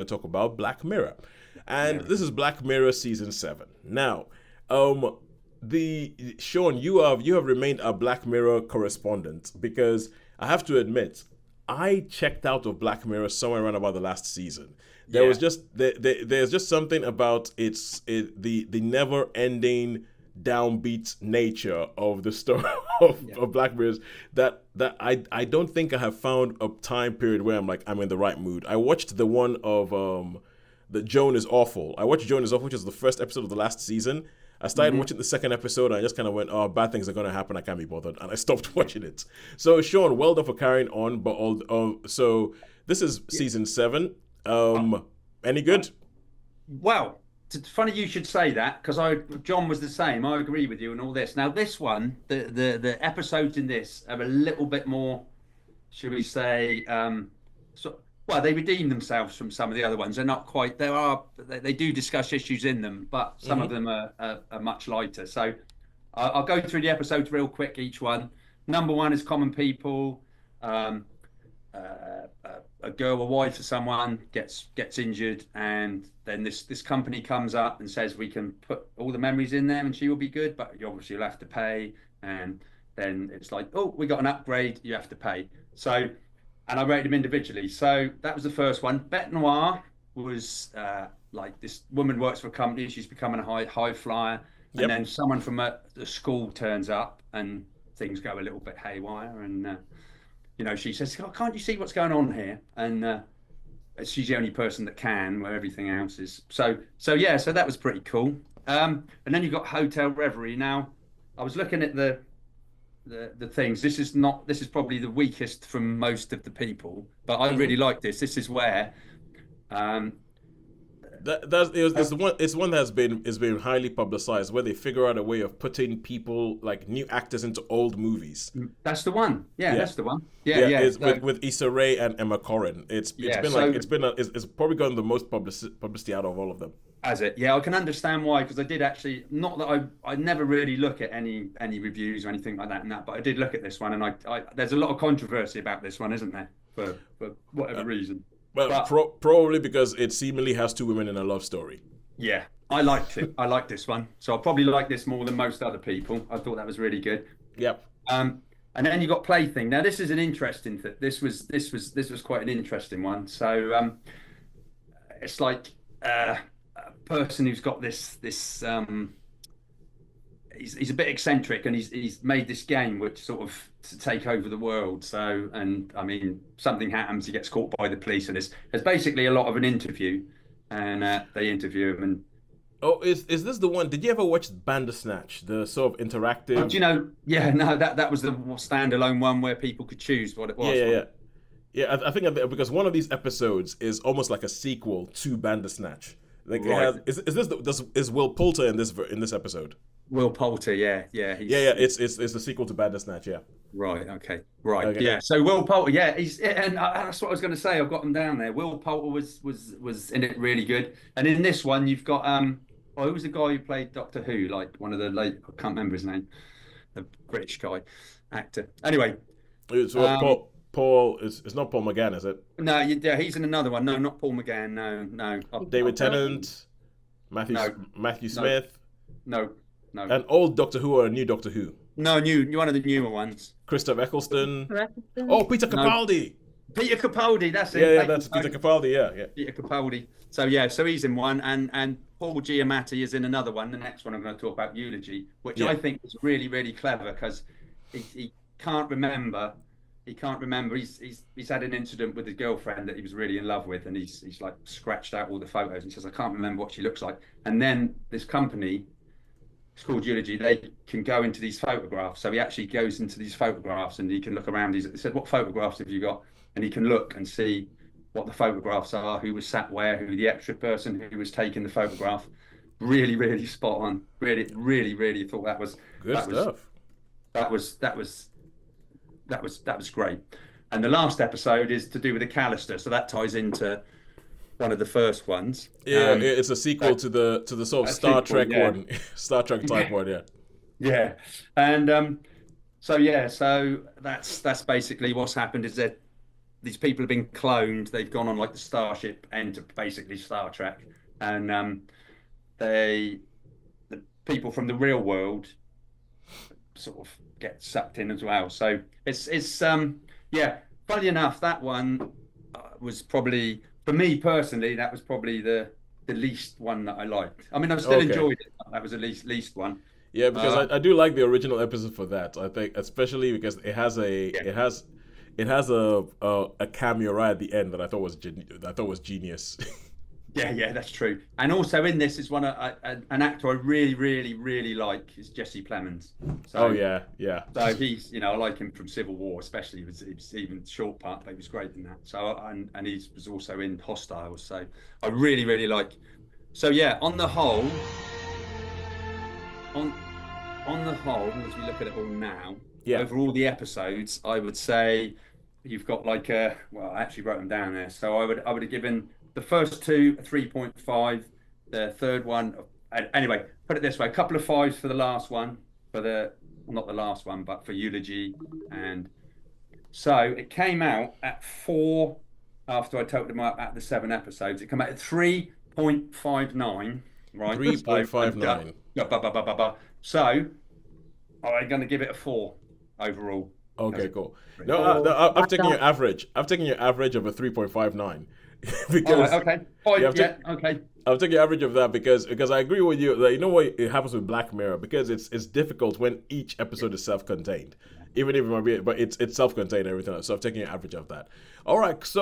to talk about Black Mirror. And this is Black Mirror season 7. Now, the Sean, you have remained a Black Mirror correspondent, because I have to admit, I checked out of Black Mirror somewhere around about the last season. There's just something about the never ending downbeat nature of the story of Black Mirror that I don't think I have found a time period where I'm in the right mood. I watched the one of the Joan is Awful. I watched Joan is Awful, which is the first episode of the last season. I started watching the second episode, and I just kind of went, oh, bad things are going to happen, I can't be bothered, and I stopped watching it. So, Sean, well done for carrying on, but so this is season 7. Any good? Well, it's funny you should say that, because John was the same. I agree with you and all this. Now, this one, the episodes in this are a little bit more, should we say, well, they redeem themselves from some of the other ones. They're not quite. They do discuss issues in them, but some of them are much lighter. So I'll go through the episodes real quick. Each one. Number 1 is Common People. A girl, a wife of someone gets injured, and then this company comes up and says we can put all the memories in there and she will be good, but you obviously will have to pay. And then it's like, oh, we got an upgrade, you have to pay. So. And I rated them individually. So that was the first one. Bête Noire was like this woman works for a company. She's becoming a high flyer. And then someone from the school turns up and things go a little bit haywire. And, she says, oh, can't you see what's going on here? And she's the only person that can, where everything else is. So that was pretty cool. And then you've got Hotel Reverie. Now, I was looking at the things. This is probably the weakest from most of the people, but I really like this. This is where it's one that has been highly publicized, where they figure out a way of putting people, like new actors, into old movies. That's the one. That's the one. It's with Issa Rae and Emma Corrin. It's probably gotten the most publicity out of all of them. Has it? Yeah, I can understand why, because I did actually, not that I never really look at any reviews or anything like that, but I did look at this one, and I there's a lot of controversy about this one, isn't there? For whatever reason. Well, probably because it seemingly has 2 women in a love story. Yeah, I liked it. I liked this one, so I probably like this more than most other people. I thought that was really good. Yep. And then you got Plaything. Now this is an interesting thing. This was quite an interesting one. So it's like a person who's got this he's a bit eccentric, and he's made this game which sort of to take over the world. So, and I mean, something happens, he gets caught by the police, and there's basically a lot of an interview, and they interview him. And is this the one? Did you ever watch Bandersnatch, the sort of interactive? That was the standalone one where people could choose what it was. Yeah. I think because one of these episodes is almost like a sequel to Bandersnatch. Like right. Is Will Poulter in this episode? Will Poulter, yeah. It's the sequel to Bandersnatch, yeah. Right, okay. Yeah. So Will Poulter, and that's what I was going to say. I've got them down there. Will Poulter was in it really good, and in this one you've got who was the guy who played Doctor Who? Like one of the I can't remember his name, the British guy, actor. Anyway, it's Paul. It's not Paul McGann, is it? No, he's in another one. No, not Paul McGann. No. David Tennant, Matthew Smith. No. An old Doctor Who or a new Doctor Who? No, one of the newer ones. Christopher Eccleston. Oh, Peter Capaldi. Peter Capaldi, that's it. Yeah, that's Peter Capaldi. Yeah. Peter Capaldi. So he's in one, and Paul Giamatti is in another one. The next one I'm going to talk about, Eulogy, which I think is really, really clever, because he can't remember. He's had an incident with his girlfriend that he was really in love with, and he's like scratched out all the photos and says, I can't remember what she looks like. And then this company, it's called Eulogy, they can go into these photographs. So he actually goes into these photographs and he can look around. He said, what photographs have you got? And he can look and see what the photographs are, who was sat where, who the extra person who was taking the photograph. Really, really spot on. Really, really, really thought that was good stuff. That was great. And the last episode is to do with the Callister, so that ties into one of the first ones. Yeah, it's a sequel to the sort of Star Trek one, Star Trek type one, yeah. Yeah, and so that's basically what's happened. Is that these people have been cloned. They've gone on like the Starship Enter, basically Star Trek, and they the people from the real world sort of get sucked in as well. So it's yeah. Funny enough, that one was probably for me personally. That was probably the least one that I liked. I mean, I've still Okay. enjoyed it. That was the least one. Yeah, because Uh, I do like the original episode for that. I think especially because yeah, it has a cameo right at the end that I thought was genius. yeah, that's true. And also in this is an actor I really, really, really like is Jesse Plemons. Oh So yeah, yeah. so he's I like him from Civil War, especially he was even short part, but he was great in that. So and he was also in Hostiles. So I really, really like. So yeah, on the whole, on on the whole, as we look at it all now, Yeah. over all the episodes, I would say you've got like a well, I actually wrote them down there. So I would have given the first two a 3.5, the third one anyway, put it this way, a couple of fives for the last one, for the not the last one, but for Eulogy. And so it came out at four after I totaled them up at the 7 episodes. It came out at 3.59, right? So I'm done. 3.59. So I'm going to give it a four overall. Okay, cool. No, Four. I've taken your average. I've taken your average of a 3.59 All right, because okay. Oh, yeah, yeah, okay. I'll take your average of that because I agree with you. Like, you know what it happens with Black Mirror because it's difficult when each episode is self-contained, even if it might be, but it's self-contained and everything else. So I've taken your average of that. All right, so